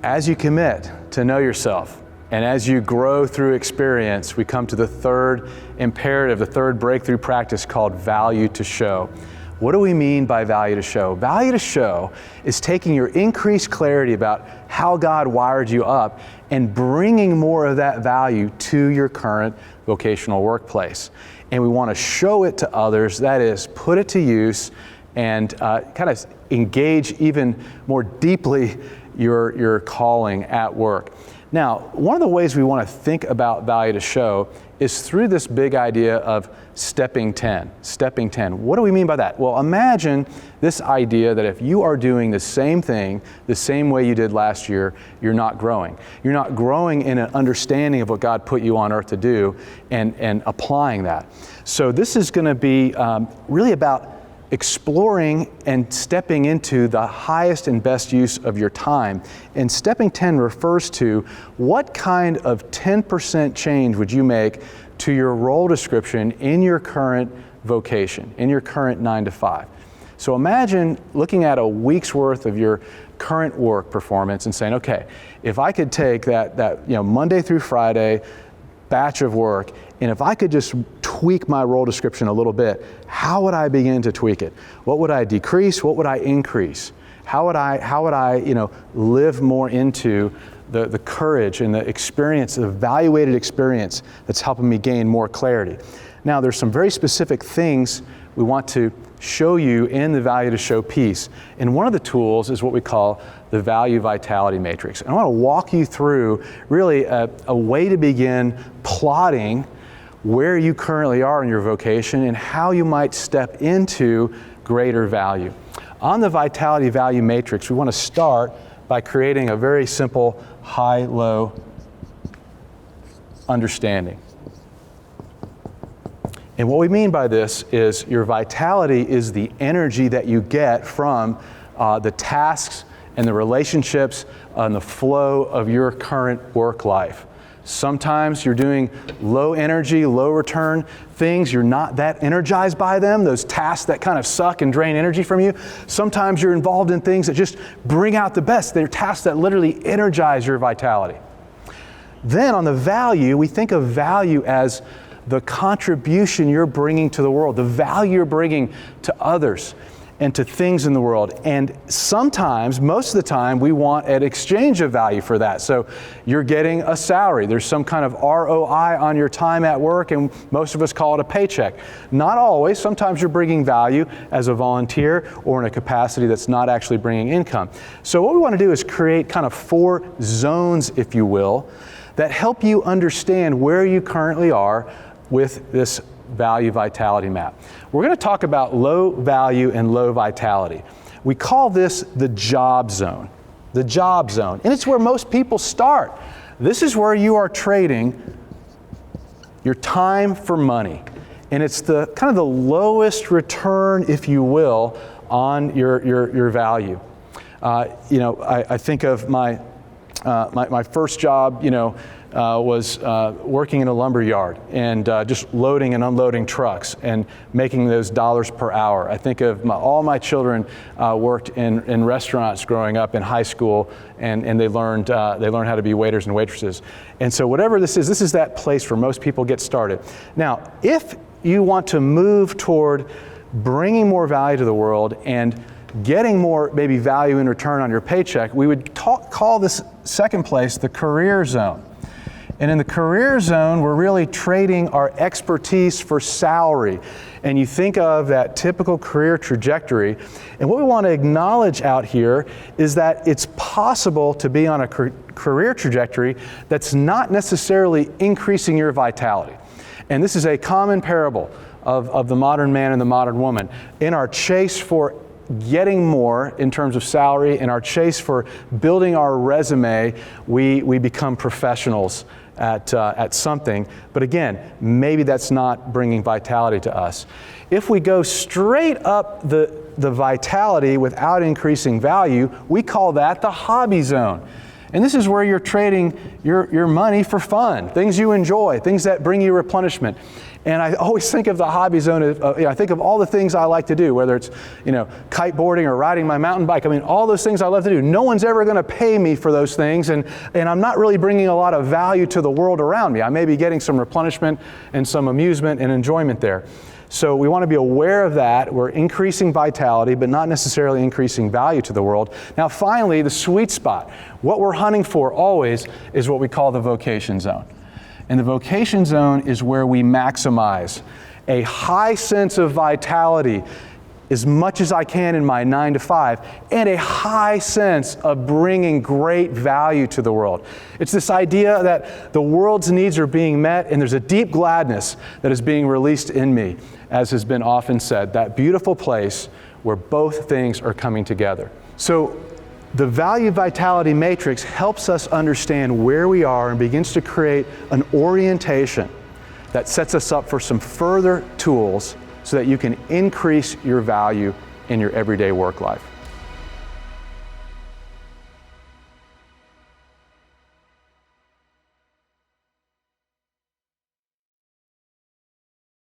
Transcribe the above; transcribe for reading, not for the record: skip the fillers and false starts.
As you commit to know yourself, and as you grow through experience, we come to the third imperative, the third breakthrough practice called value to show. What do we mean by value to show? Value to show is taking your increased clarity about how God wired you up and bringing more of that value to your current vocational workplace. And we want to show it to others, that is, put it to use and kind of engage even more deeply your calling at work. Now, one of the ways we want to think about value to show is through this big idea of stepping 10. Stepping 10. What do we mean by that? Well, imagine this idea that if you are doing the same thing the same way you did last year, you're not growing. You're not growing in an understanding of what God put you on earth to do and applying that. So this is going to be really about exploring and stepping into the highest and best use of your time. And stepping 10 refers to what kind of 10% change would you make to your role description in your current vocation, in your current 9 to 5. So imagine looking at a week's worth of your current work performance and saying, okay, if I could take that Monday through Friday batch of work, and if I could just tweak my role description a little bit, how would I begin to tweak it? What would I decrease? What would I increase? How would I live more into the courage and the experience, the evaluated experience that's helping me gain more clarity? Now, there's some very specific things we want to show you in the value to show piece. And one of the tools is what we call the value vitality matrix. And I want to walk you through really a way to begin plotting where you currently are in your vocation and how you might step into greater value. On the vitality value matrix, we want to start by creating a very simple high-low understanding. And what we mean by this is your vitality is the energy that you get from the tasks and the relationships and the flow of your current work life. Sometimes you're doing low energy, low return things. You're not that energized by them, those tasks that kind of suck and drain energy from you. Sometimes you're involved in things that just bring out the best. They're tasks that literally energize your vitality. Then on the value, we think of value as the contribution you're bringing to the world, the value you're bringing to others and to things in the world. And sometimes, most of the time, we want an exchange of value for that. So you're getting a salary. There's some kind of ROI on your time at work, and most of us call it a paycheck. Not always. Sometimes you're bringing value as a volunteer or in a capacity that's not actually bringing income. So what we want to do is create kind of 4 zones, if you will, that help you understand where you currently are with this value vitality map. We're going to talk about low value and low vitality. We call this the job zone. The job zone. And it's where most people start. This is where you are trading your time for money. And it's the kind of the lowest return, if you will, on your value. I think of my first job, was working in a lumber yard and just loading and unloading trucks and making those dollars per hour. I think of all my children worked in restaurants growing up in high school, and they learned how to be waiters and waitresses. And so whatever this is that place where most people get started. Now, if you want to move toward bringing more value to the world and getting more maybe value in return on your paycheck, we would call this second place the career zone. And in the career zone, we're really trading our expertise for salary. And you think of that typical career trajectory. And what we want to acknowledge out here is that it's possible to be on a career trajectory that's not necessarily increasing your vitality. And this is a common parable of the modern man and the modern woman. In our chase for getting more in terms of salary, in our chase for building our resume, we become professionals at something. But again, maybe that's not bringing vitality to us. If we go straight up the vitality without increasing value, we call that the hobby zone. And this is where you're trading your money for fun, things you enjoy, things that bring you replenishment. And I always think of the hobby zone, I think of all the things I like to do, whether it's, kiteboarding or riding my mountain bike. I mean, all those things I love to do. No one's ever going to pay me for those things, and I'm not really bringing a lot of value to the world around me. I may be getting some replenishment and some amusement and enjoyment there. So we want to be aware of that. We're increasing vitality, but not necessarily increasing value to the world. Now, finally, the sweet spot. What we're hunting for always is what we call the vocation zone. And the vocation zone is where we maximize a high sense of vitality as much as I can in my 9 to 5, and a high sense of bringing great value to the world. It's this idea that the world's needs are being met, and there's a deep gladness that is being released in me, as has been often said, that beautiful place where both things are coming together. So the value vitality matrix helps us understand where we are and begins to create an orientation that sets us up for some further tools so that you can increase your value in your everyday work life.